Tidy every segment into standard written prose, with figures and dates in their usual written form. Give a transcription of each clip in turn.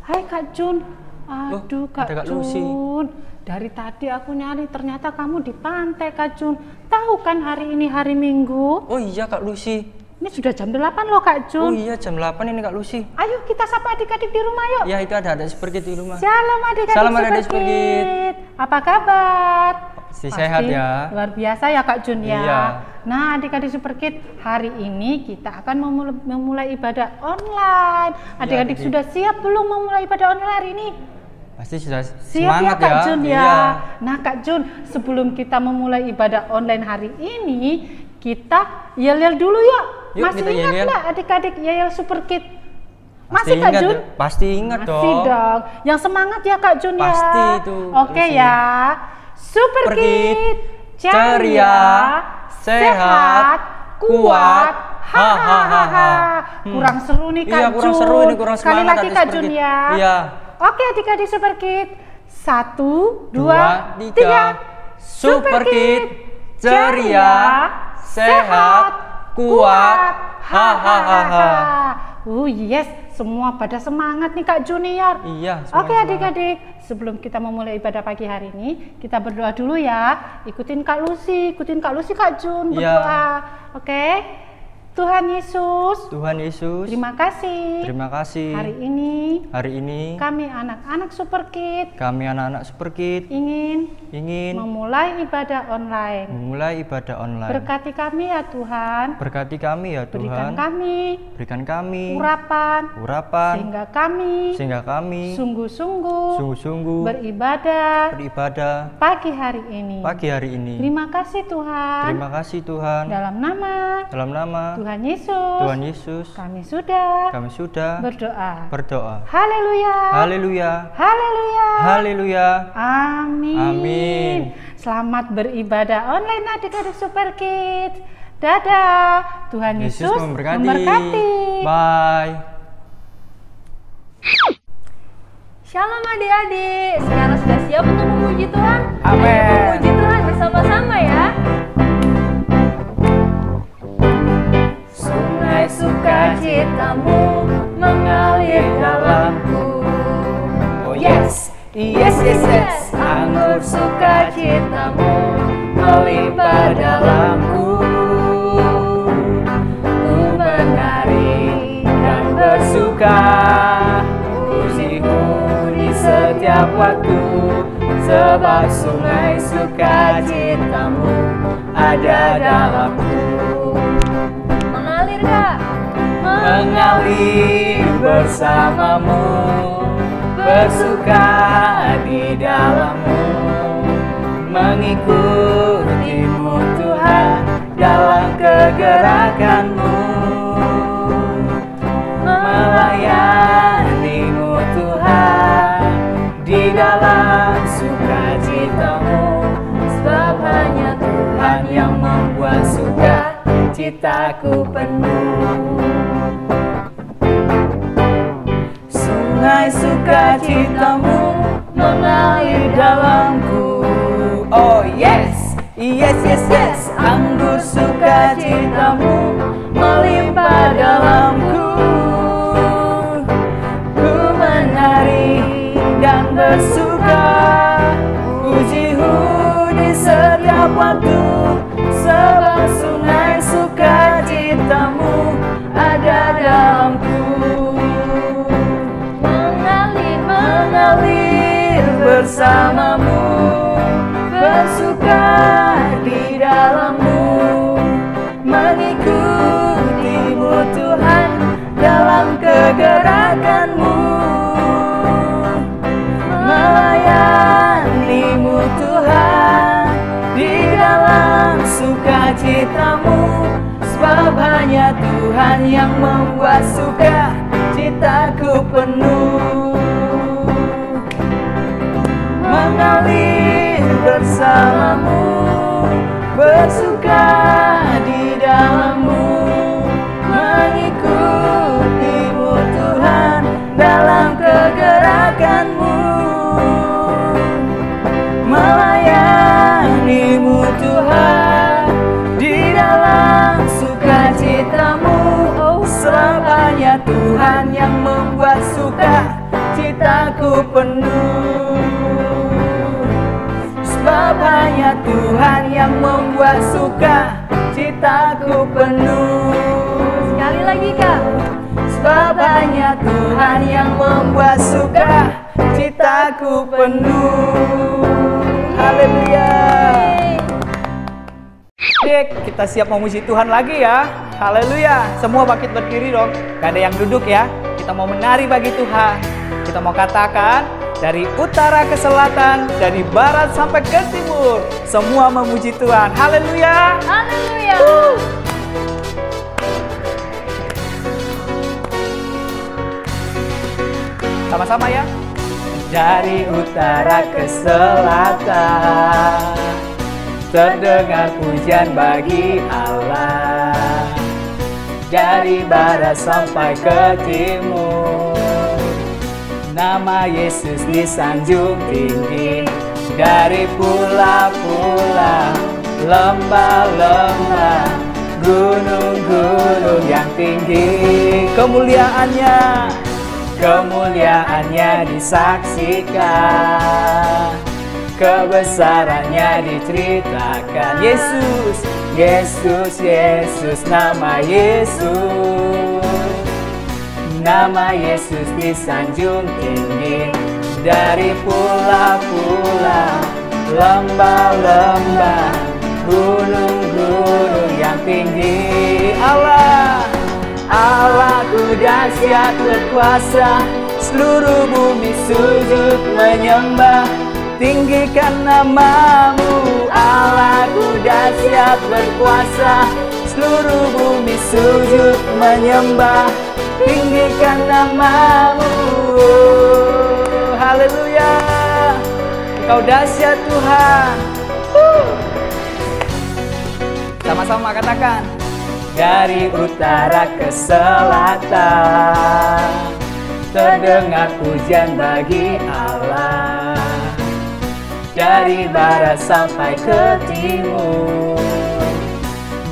Hai Kak Jun. Loh, Kak ada Kak Lucy. Jun. Dari tadi aku nyari, ternyata kamu di pantai Kak Jun. Tahu kan hari ini hari Minggu? Oh iya Kak Lucy. Ini sudah jam 8 loh Kak Oh Jun. iya jam 8 ini Kak Lucy. Ayo kita sapa adik-adik di rumah yuk. Ya itu ada Superkid di rumah. Shalom adik-adik Salam adik-adik Superkid. Apa kabar? Si sehat ya. Luar biasa ya Kak Jun ya. Iya. Nah adik-adik Superkid, hari ini kita akan memulai ibadah online. Adik-adik adik. sudah siap belum memulai ibadah online hari ini? Pasti sudah Siap semangat ya Kak Jun ya. Iya. Nah Kak Jun, sebelum kita memulai ibadah online hari ini, kita yel-yel dulu yuk. Yuk, Masih kita ingat yel-yel. nggak adik-adik yel Superkid? Pasti Masih Kak ingat, Jun? Pasti ingat Masih dong. Yang semangat ya Kak Jun ya. Pasti itu, Oke Lucy. ya. Superkid, ceria, sehat, kuat, hahaha. Kurang seru nih Kak Iya, Jun. kurang seru ini, kurang Sekali semangat lagi adik Kak Jun Superkid. ya. Iya. Oke adik-adik Superkid. 1, 2, 3. 3. Superkid, ceria, sehat, kuat, hahaha. Yes, semua pada semangat nih Kak Junior. Iya. Oke semangat. adik-adik, sebelum kita memulai ibadah pagi hari ini, kita berdoa dulu ya. Ikutin Kak Lucy Kak Jun Iya. berdoa. Oke. Tuhan Yesus, Tuhan Yesus. terima kasih. Terima kasih. Hari ini Kami anak-anak Superkid anak-anak Superkid ingin ingin memulai ibadah online. memulai ibadah online. Berkati kami ya Tuhan. Berkati kami ya Berikan Tuhan. Berikan kami urapan urapan sehingga kami sungguh-sungguh beribadah beribadah pagi hari ini. pagi hari ini. Terima kasih Tuhan. Terima kasih Tuhan. Dalam nama Tuhan Yesus, kami sudah berdoa. Haleluya. Haleluya. Amin. Selamat beribadah online adik-adik Superkid. Dadah. Tuhan Yesus memberkati. Bye. Shalom adik-adik, sekarang sudah siap untuk memuji Tuhan? Amin. Ayo memuji Tuhan bersama-sama ya. Sungai sukacitamu mengalir dalamku. Oh yes. Anggur sukacitamu melimpah dalamku. Ku menari dan bersuka, pujimu di setiap waktu, sebab sungai sukacitamu ada dalamku. Mengalir Kak? Mengalir bersamamu, bersuka di dalammu, mengikutimu Tuhan dalam kegerakanmu, melayanimu Tuhan di dalam sukacitamu, sebab hanya Tuhan yang membuat sukacitaku penuh. Sungai sukacitamu mengalir dalamku. Oh yes. Anggur sukacitamu melimpah dalamku. Ku menari dan bersuka, pujimu di setiap waktu, sebab sungai sukacitamu ada dalamku. Mengalir bersamamu, bersuka di dalammu, mengikutimu Tuhan dalam kegerakanmu, melayanimu Tuhan di dalam sukacitamu, sebab hanya Tuhan yang membuat sukacitaku penuh. Mengalir bersamamu, bersuka di dalammu, mengikutimu Tuhan dalam kegerakanmu, melayanimu Tuhan di dalam sukacitamu. Oh, sebab hanya Tuhan yang membuat sukacita citaku penuh. Sebab hanya Tuhan yang membuat suka citaku penuh. Sekali lagi Kak. Sebab hanya Tuhan yang membuat suka citaku penuh. Haleluya. Dek, kita siap memuji Tuhan lagi ya. Haleluya. Semua bangkit berdiri dong. Gak ada yang duduk ya. Kita mau menari bagi Tuhan. Kita mau katakan dari utara ke selatan, dari barat sampai ke timur, semua memuji Tuhan. Haleluya. Haleluya. Sama-sama ya. Dari utara ke selatan, terdengar pujian bagi Allah. Dari barat sampai ke timur, nama Yesus disanjung tinggi. Dari pula-pula, lembah-lembah, gunung-gunung yang tinggi, kemuliaannya disaksikan, kebesarannya diceritakan. Yesus, Yesus, Yesus, nama Yesus disanjung tinggi. Dari pula-pula, lembah-lembah, gunung-gunung yang tinggi. Allahku dahsyat berkuasa, seluruh bumi sujud menyembah, tinggikan namamu. Allahku dahsyat berkuasa, seluruh bumi sujud menyembah, tinggikan namamu. Haleluya. Engkau dahsyat Tuhan. Sama-sama katakan. Dari utara ke selatan, terdengar pujian bagi Allah. Dari barat sampai ke timur,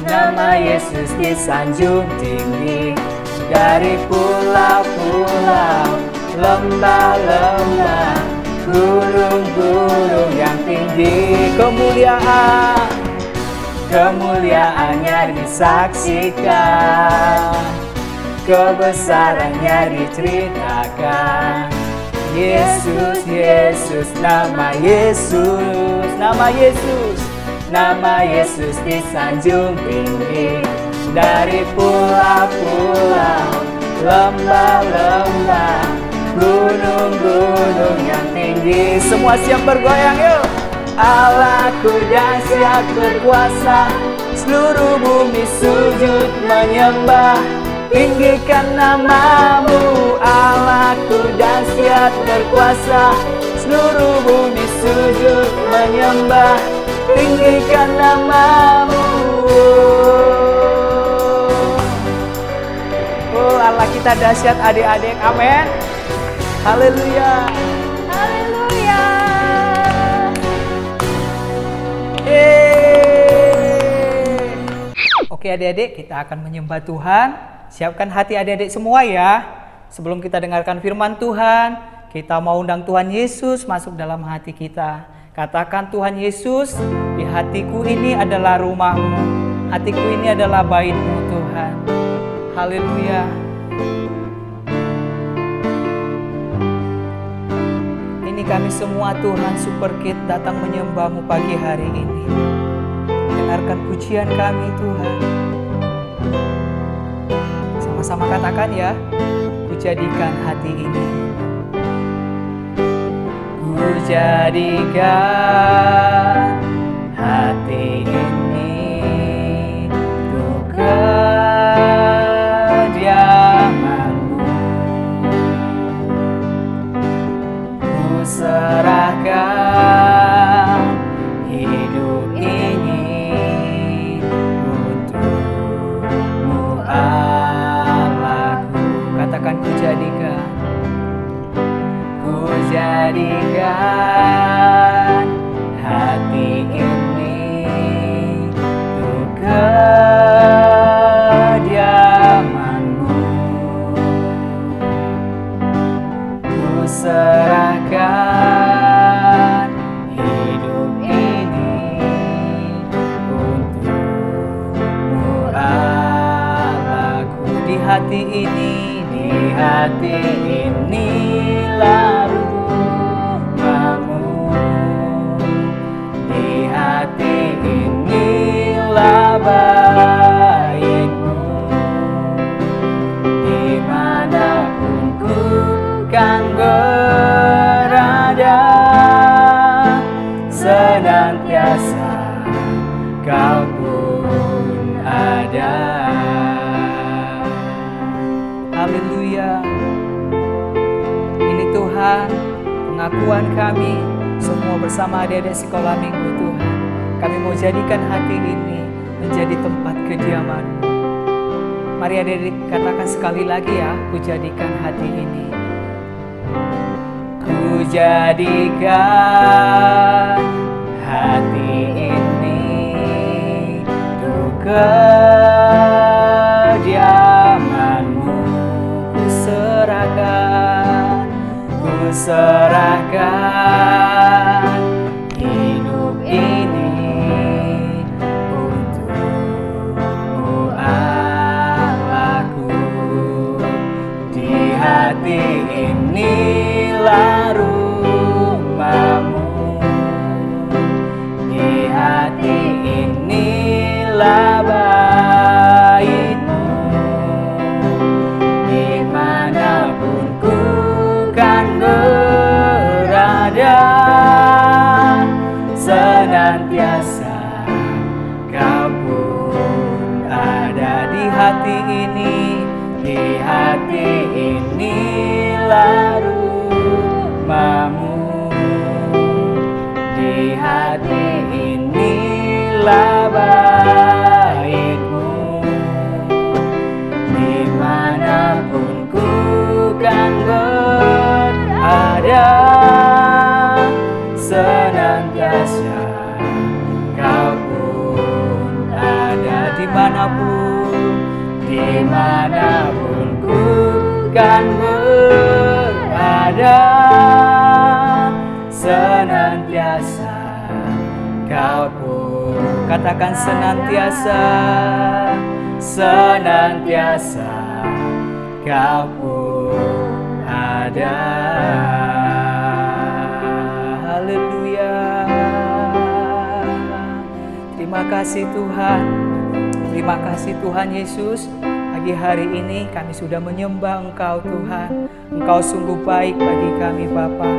nama Yesus disanjung tinggi. Dari pulau-pulau, lembah-lembah, gunung-gunung yang tinggi, kemuliaannya disaksikan, kebesarannya diceritakan. Yesus, Yesus, nama Yesus disanjung tinggi. Dari pulau-pulau, lembah-lembah, gunung-gunung yang tinggi. Semua siap bergoyang yuk. Allahku dahsyat berkuasa, seluruh bumi sujud menyembah, tinggikan namamu. Allahku dahsyat berkuasa, seluruh bumi sujud menyembah, tinggikan namamu. Oh, Allah kita dahsyat adik-adik, amin. Haleluya. Haleluya. Oke adik-adik, kita akan menyembah Tuhan. Siapkan hati adik-adik semua ya. Sebelum kita dengarkan firman Tuhan, kita mau undang Tuhan Yesus masuk dalam hati kita. Katakan, Tuhan Yesus, di hatiku ini adalah rumah-Mu. Hatiku ini adalah bait-Mu Tuhan. Haleluya. Ini kami semua Tuhan Super Kid datang menyembah-Mu pagi hari ini. Dengarkan pujian kami Tuhan. Sama-sama katakan ya. Ku jadikan hati ini. Ku jadikan hati ini untuk kediaman-Mu. Ku serahkan hidup ini untuk-Mu Allahku. Katakan, ku jadikan hati ini untuk kediaman-Mu. Ku serahkan hidup ini untukmu Allahku. Di hati inilah rumahmu, di hati inilah baitmu, dimanapun ku kan berada, senantiasa kau pun ada. Haleluya. Ini Tuhan, pengakuan kami semua bersama adik-adik sekolah minggu Tuhan. Kami mau jadikan hati ini menjadi tempat kediaman-Mu. Mari adik-adik katakan sekali lagi ya, ku jadikan hati ini. Ku jadikan hati ini untuk kediaman-Mu. Ku serahkan hidup ini untukmu Allahku. Di hati inilah rumahmu, di hati inilah baitmu, dimanapun ku kan berada, senantiasa kau pun ada. Di hati inilah rumahmu, di hati inilah baitmu, dimanapun ku kan berada, senantiasa kau pun ada. Dimanapun ku kan berada, senantiasa kau pun. Katakan senantiasa, senantiasa kau pun ada. Haleluya. Terima kasih Tuhan. Terima kasih Tuhan Yesus. Pagi hari ini kami sudah menyembah Engkau Tuhan. Engkau sungguh baik bagi kami Bapa.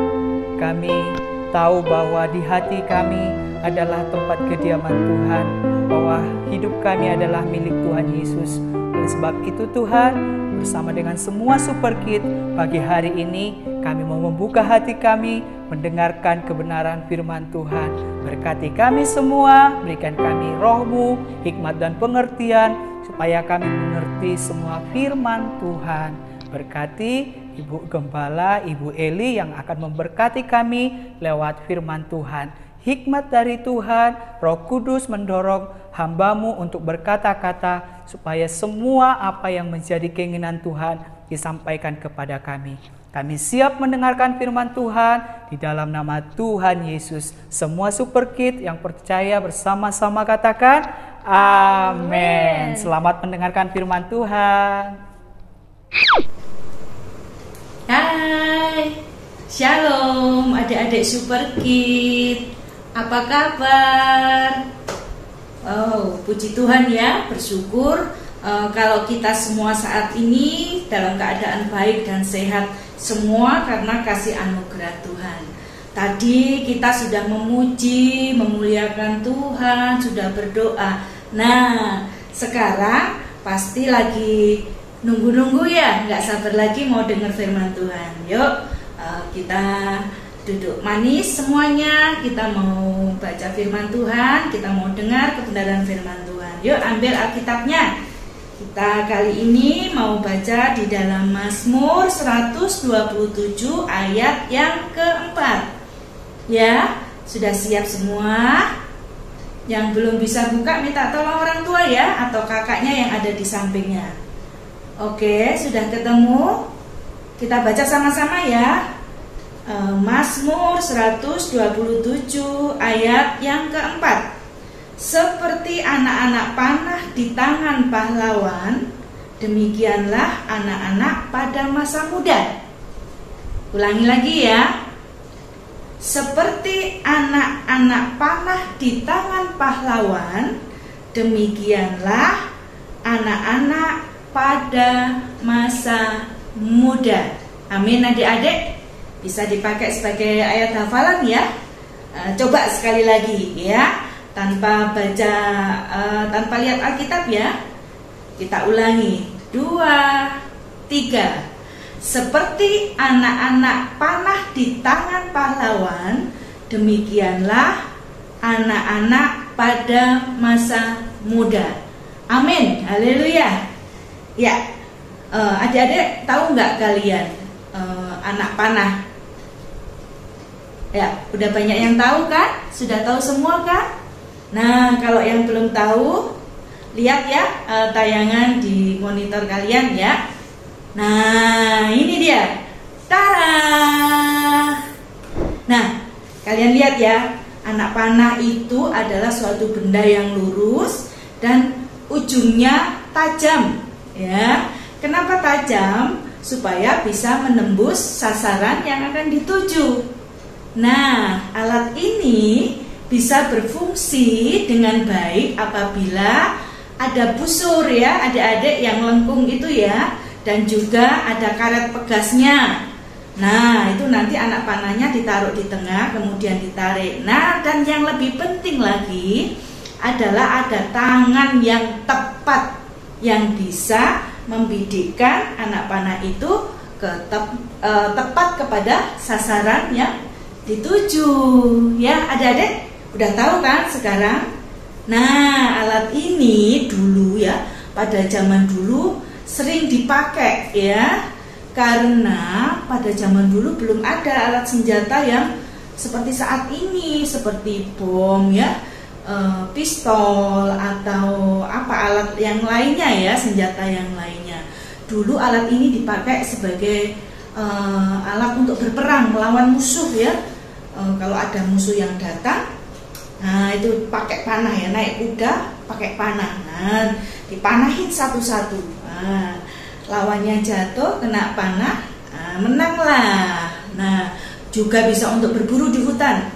Kami tahu bahwa di hati kami adalah tempat kediaman Tuhan, bahwa hidup kami adalah milik Tuhan Yesus. Oleh sebab itu Tuhan, bersama dengan semua Super Kid, pagi hari ini kami mau membuka hati kami mendengarkan kebenaran firman Tuhan. Berkati kami semua, berikan kami roh-Mu, hikmat dan pengertian, supaya kami mengerti semua firman Tuhan. Berkati Ibu Gembala, Ibu Eli yang akan memberkati kami lewat firman Tuhan. Hikmat dari Tuhan, Roh Kudus mendorong hamba-Mu untuk berkata-kata, supaya semua apa yang menjadi keinginan Tuhan disampaikan kepada kami. Kami siap mendengarkan firman Tuhan di dalam nama Tuhan Yesus. Semua Super Kid yang percaya bersama-sama katakan amin. Selamat mendengarkan firman Tuhan. Hai, Shalom adik-adik Super Kid. Apa kabar? Oh, puji Tuhan ya, bersyukur kalau kita semua saat ini dalam keadaan baik dan sehat semua karena kasih anugerah Tuhan. Tadi kita sudah memuji, memuliakan Tuhan, sudah berdoa. Nah, sekarang pasti lagi nunggu-nunggu ya, nggak sabar lagi mau dengar firman Tuhan. Yuk, kita duduk manis semuanya, kita mau baca firman Tuhan, kita mau dengar kebenaran firman Tuhan. Yuk, ambil Alkitabnya. Kita kali ini mau baca di dalam Mazmur 127 ayat yang keempat. Ya, sudah siap semua? Yang belum bisa buka minta tolong orang tua ya, atau kakaknya yang ada di sampingnya. Oke, sudah ketemu? Kita baca sama-sama ya. Mazmur 127 ayat yang keempat. Seperti anak-anak panah di tangan pahlawan, demikianlah anak-anak pada masa muda. Ulangi lagi ya. Seperti anak-anak panah di tangan pahlawan, demikianlah anak-anak pada masa muda. Amin adik-adik. Bisa dipakai sebagai ayat hafalan ya. Coba sekali lagi ya, tanpa baca, tanpa lihat Alkitab ya. Kita ulangi. 2, 3. Seperti anak-anak panah di tangan pahlawan, demikianlah anak-anak pada masa muda. Amin, haleluya. Ya, adik-adik tahu nggak kalian anak panah? Ya, udah banyak yang tahu kan? Sudah tahu semua kan? Nah, kalau yang belum tahu, lihat ya tayangan di monitor kalian ya. Nah, ini dia. Tada! Nah, kalian lihat ya, anak panah itu adalah suatu benda yang lurus dan ujungnya tajam. Ya, kenapa tajam? Supaya bisa menembus sasaran yang akan dituju. Nah, alat ini bisa berfungsi dengan baik apabila ada busur ya, adik-adik yang lengkung itu ya. Dan juga ada karet pegasnya. Nah, itu nanti anak panahnya ditaruh di tengah, kemudian ditarik. Nah, dan yang lebih penting lagi adalah ada tangan yang tepat yang bisa membidikkan anak panah itu tepat kepada sasaran yang dituju. Ya, adik-adik udah tahu kan sekarang? Nah, alat ini dulu ya, pada zaman dulu sering dipakai ya, karena pada zaman dulu belum ada alat senjata yang seperti saat ini, seperti bom ya, pistol atau apa alat yang lainnya ya, senjata yang lainnya. Dulu alat ini dipakai sebagai alat untuk berperang melawan musuh ya. Kalau ada musuh yang datang, nah itu pakai panah ya, naik kuda pakai panah. Nah, dipanahin satu-satu. Nah, lawannya jatuh kena panah, menanglah. Nah, juga bisa untuk berburu di hutan,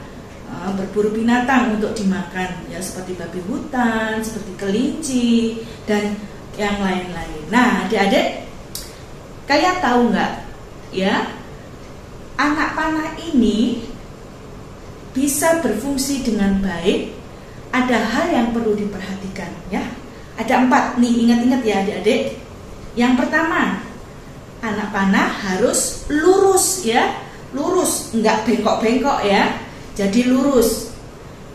berburu binatang untuk dimakan ya, seperti babi hutan, seperti kelinci dan yang lain-lain. Nah, adik-adik, kalian tahu nggak ya, anak panah ini bisa berfungsi dengan baik. Ada hal yang perlu diperhatikan ya. Ada 4 nih, ingat-ingat ya adik-adik. Yang pertama, anak panah harus lurus ya, lurus, enggak bengkok-bengkok ya, jadi lurus.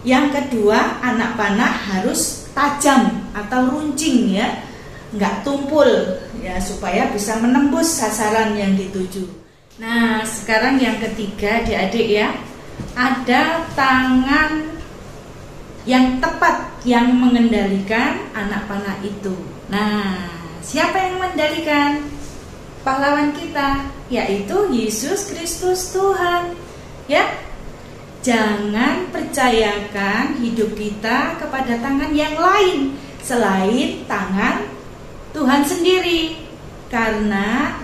Yang kedua, anak panah harus tajam atau runcing ya, enggak tumpul ya, supaya bisa menembus sasaran yang dituju. Nah, sekarang yang ketiga adik-adik ya, ada tangan yang tepat yang mengendalikan anak panah itu. Nah, siapa yang mengendalikan? Pahlawan kita, yaitu Yesus Kristus Tuhan. Ya, jangan percayakan hidup kita kepada tangan yang lain selain tangan Tuhan sendiri, karena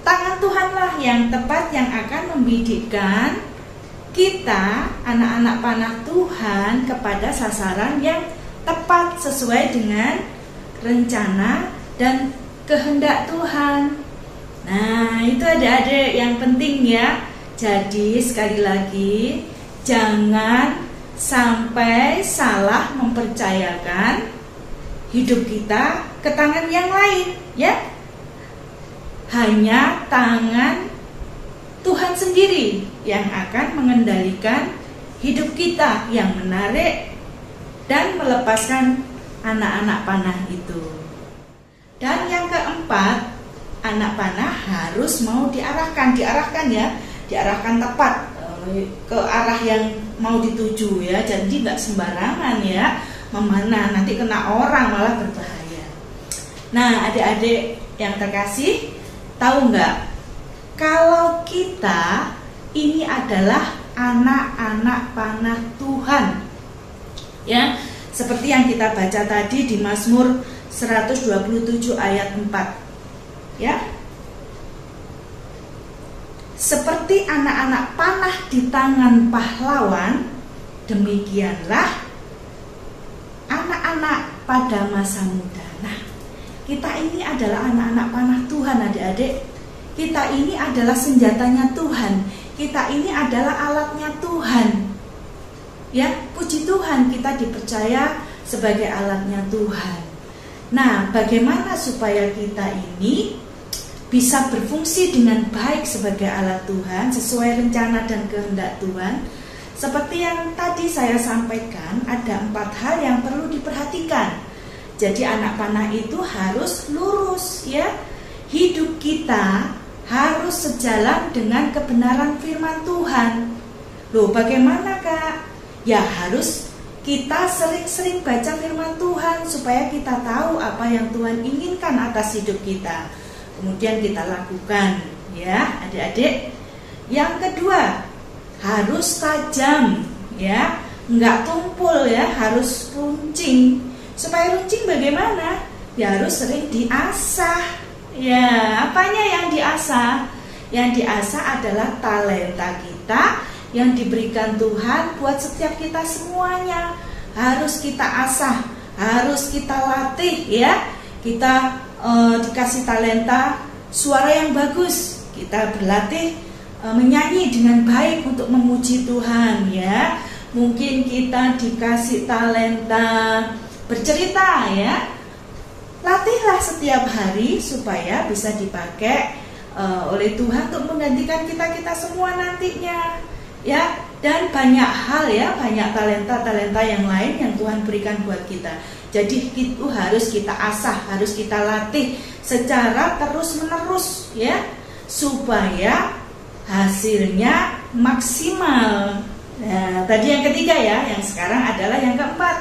tangan Tuhanlah yang tepat yang akan membidikkan kita, anak-anak panah Tuhan, kepada sasaran yang tepat sesuai dengan rencana dan kehendak Tuhan. Nah, itu adik-adik yang penting ya. Jadi sekali lagi, jangan sampai salah mempercayakan hidup kita ke tangan yang lain ya. Hanya tangan Tuhan sendiri yang akan mengendalikan hidup kita, yang menarik dan melepaskan anak-anak panah itu. Dan yang keempat, anak panah harus mau diarahkan ya, diarahkan tepat ke arah yang mau dituju ya. Jadi nggak sembarangan ya memanah, nanti kena orang malah berbahaya. Nah, adik-adik yang terkasih, tahu nggak? Kalau kita ini adalah anak-anak panah Tuhan. Ya, seperti yang kita baca tadi di Mazmur 127 ayat 4. Ya. Seperti anak-anak panah di tangan pahlawan, demikianlah anak-anak pada masa muda. Nah, kita ini adalah anak-anak panah Tuhan, adik-adik. Kita ini adalah senjatanya Tuhan. Kita ini adalah alatnya Tuhan. Ya, puji Tuhan kita dipercaya sebagai alatnya Tuhan. Nah, bagaimana supaya kita ini bisa berfungsi dengan baik sebagai alat Tuhan sesuai rencana dan kehendak Tuhan? Seperti yang tadi saya sampaikan, ada 4 hal yang perlu diperhatikan. Jadi anak panah itu harus lurus, ya. Hidup kita harus sejalan dengan kebenaran firman Tuhan. Loh, bagaimana, Kak? Ya, harus kita sering-sering baca firman Tuhan supaya kita tahu apa yang Tuhan inginkan atas hidup kita. Kemudian kita lakukan, ya, adik-adik. Yang kedua, harus tajam, ya, nggak tumpul, ya, harus runcing. Supaya runcing bagaimana? Ya harus sering diasah. Ya, apanya yang diasah? Yang diasah adalah talenta kita yang diberikan Tuhan buat setiap kita semuanya. Harus kita asah, harus kita latih, ya. Kita dikasih talenta suara yang bagus, kita berlatih menyanyi dengan baik untuk memuji Tuhan, ya. Mungkin kita dikasih talenta bercerita, ya. Latihlah setiap hari supaya bisa dipakai oleh Tuhan untuk menggantikan kita semua nantinya, ya. Dan banyak hal, ya, banyak talenta-talenta yang lain yang Tuhan berikan buat kita. Jadi itu harus kita asah, harus kita latih secara terus-menerus, ya, supaya hasilnya maksimal. Nah, tadi yang ketiga, ya, yang sekarang adalah yang keempat.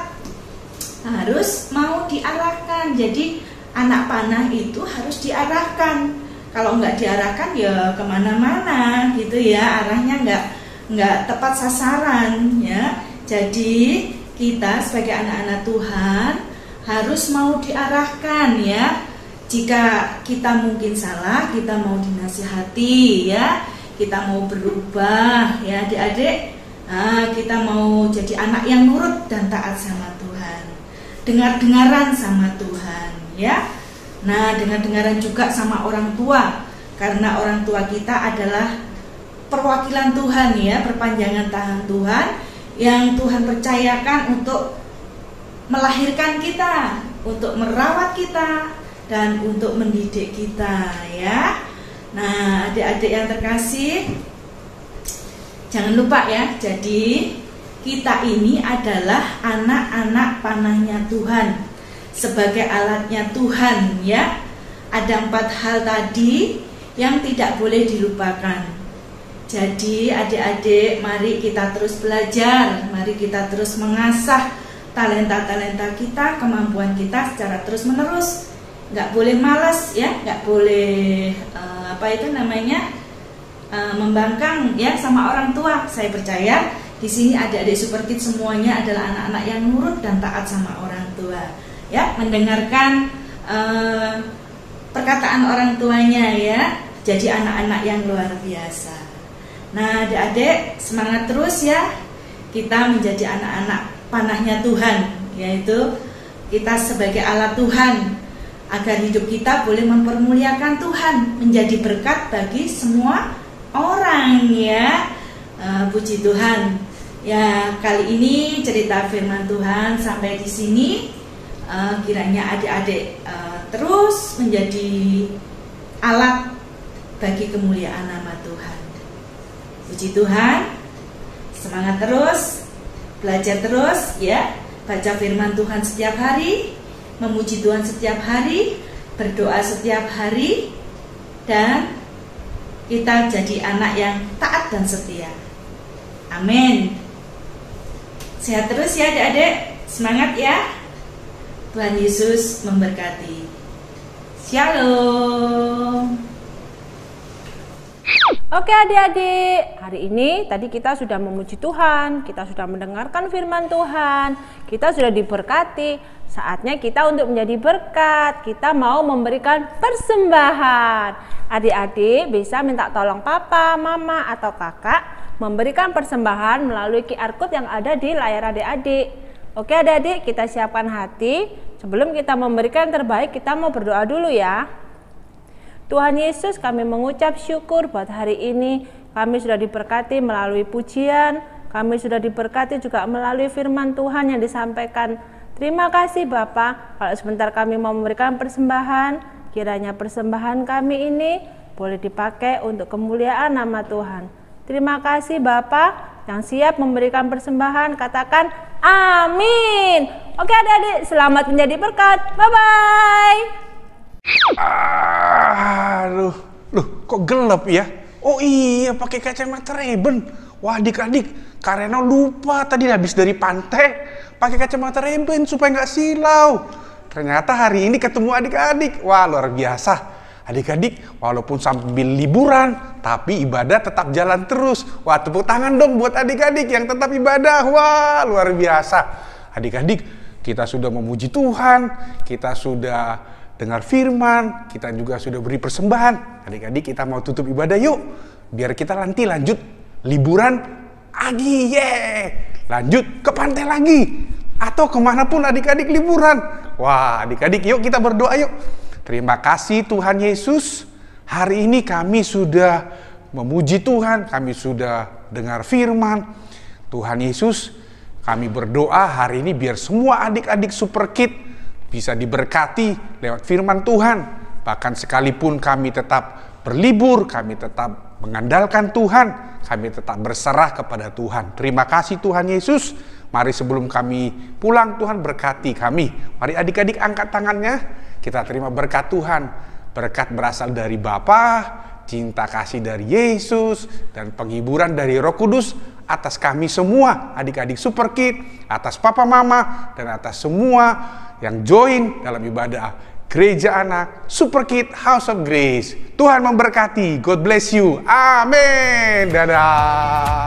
Harus mau diarahkan. Jadi anak panah itu harus diarahkan. Kalau nggak diarahkan ya kemana-mana gitu, ya, arahnya nggak tepat sasaran, ya. Jadi kita sebagai anak-anak Tuhan harus mau diarahkan, ya. Jika kita mungkin salah, kita mau dinasihati, ya. Kita mau berubah, ya, adik-adik. Nah, kita mau jadi anak yang nurut dan taat sama Tuhan. Dengar-dengaran sama Tuhan, ya. Nah, dengar-dengaran juga sama orang tua, karena orang tua kita adalah perwakilan Tuhan, ya, perpanjangan tangan Tuhan yang Tuhan percayakan untuk melahirkan kita, untuk merawat kita, dan untuk mendidik kita, ya. Nah, adik-adik yang terkasih, jangan lupa, ya. Jadi kita ini adalah anak-anak panahnya Tuhan, sebagai alatnya Tuhan, ya. Ada 4 hal tadi yang tidak boleh dilupakan. Jadi adik-adik, mari kita terus belajar, mari kita terus mengasah talenta-talenta kita, kemampuan kita secara terus-menerus. Nggak boleh malas, ya, nggak boleh membangkang, ya, sama orang tua. Saya percaya di sini adik-adik Super Kids semuanya adalah anak-anak yang nurut dan taat sama orang tua, ya, mendengarkan perkataan orang tuanya, ya. Jadi anak-anak yang luar biasa. Nah, adik-adik semangat terus, ya. Kita menjadi anak-anak panahnya Tuhan, yaitu kita sebagai alat Tuhan agar hidup kita boleh mempermuliakan Tuhan, menjadi berkat bagi semua orang, ya. Puji Tuhan. Ya, kali ini cerita firman Tuhan sampai di sini. Kiranya adik-adik terus menjadi alat bagi kemuliaan nama Tuhan. Puji Tuhan. Semangat terus, belajar terus, ya. Baca firman Tuhan setiap hari, memuji Tuhan setiap hari, berdoa setiap hari, dan kita jadi anak yang taat dan setia. Amin. Sehat terus, ya adik-adik. Semangat, ya. Tuhan Yesus memberkati. Shalom. Oke adik-adik, hari ini tadi kita sudah memuji Tuhan, kita sudah mendengarkan firman Tuhan, kita sudah diberkati. Saatnya kita untuk menjadi berkat, kita mau memberikan persembahan. Adik-adik bisa minta tolong papa, mama, atau kakak memberikan persembahan melalui QR code yang ada di layar adik-adik. Oke adik-adik, kita siapkan hati. Sebelum kita memberikan yang terbaik, kita mau berdoa dulu ya. Tuhan Yesus, kami mengucap syukur buat hari ini. Kami sudah diberkati melalui pujian, kami sudah diberkati juga melalui firman Tuhan yang disampaikan. Terima kasih Bapak. Kalau sebentar kami mau memberikan persembahan, kiranya persembahan kami ini boleh dipakai untuk kemuliaan nama Tuhan. Terima kasih Bapak yang siap memberikan persembahan. Katakan amin. Oke adik-adik, selamat menjadi berkat. Bye-bye. Aduh, kok gelap ya? Oh iya, pakai kacamata Ray-Ban. Wah adik-adik, Kak Reno lupa tadi habis dari pantai pakai kacamata Ray-Ban supaya nggak silau. Ternyata hari ini ketemu adik-adik. Wah luar biasa. Adik-adik, walaupun sambil liburan, tapi ibadah tetap jalan terus. Wah tepuk tangan dong buat adik-adik yang tetap ibadah. Wah luar biasa. Adik-adik, kita sudah memuji Tuhan, kita sudah dengar firman, kita juga sudah beri persembahan. Adik-adik kita mau tutup ibadah yuk, biar kita nanti lanjut liburan lagi, lanjut ke pantai lagi, atau kemanapun adik-adik liburan. Wah adik-adik yuk kita berdoa yuk. Terima kasih Tuhan Yesus, hari ini kami sudah memuji Tuhan, kami sudah dengar firman. Tuhan Yesus, kami berdoa hari ini biar semua adik-adik Super Kid bisa diberkati lewat firman Tuhan. Bahkan sekalipun kami tetap berlibur, kami tetap mengandalkan Tuhan, kami tetap berserah kepada Tuhan. Terima kasih Tuhan Yesus. Mari sebelum kami pulang, Tuhan berkati kami. Mari adik-adik angkat tangannya, kita terima berkat Tuhan. Berkat berasal dari Bapa, cinta kasih dari Yesus, dan penghiburan dari Roh Kudus atas kami semua, adik-adik Super Kid, atas papa mama, dan atas semua yang join dalam ibadah Gereja Anak Super Kid House of Grace. Tuhan memberkati. God bless you. Amin. Dadah.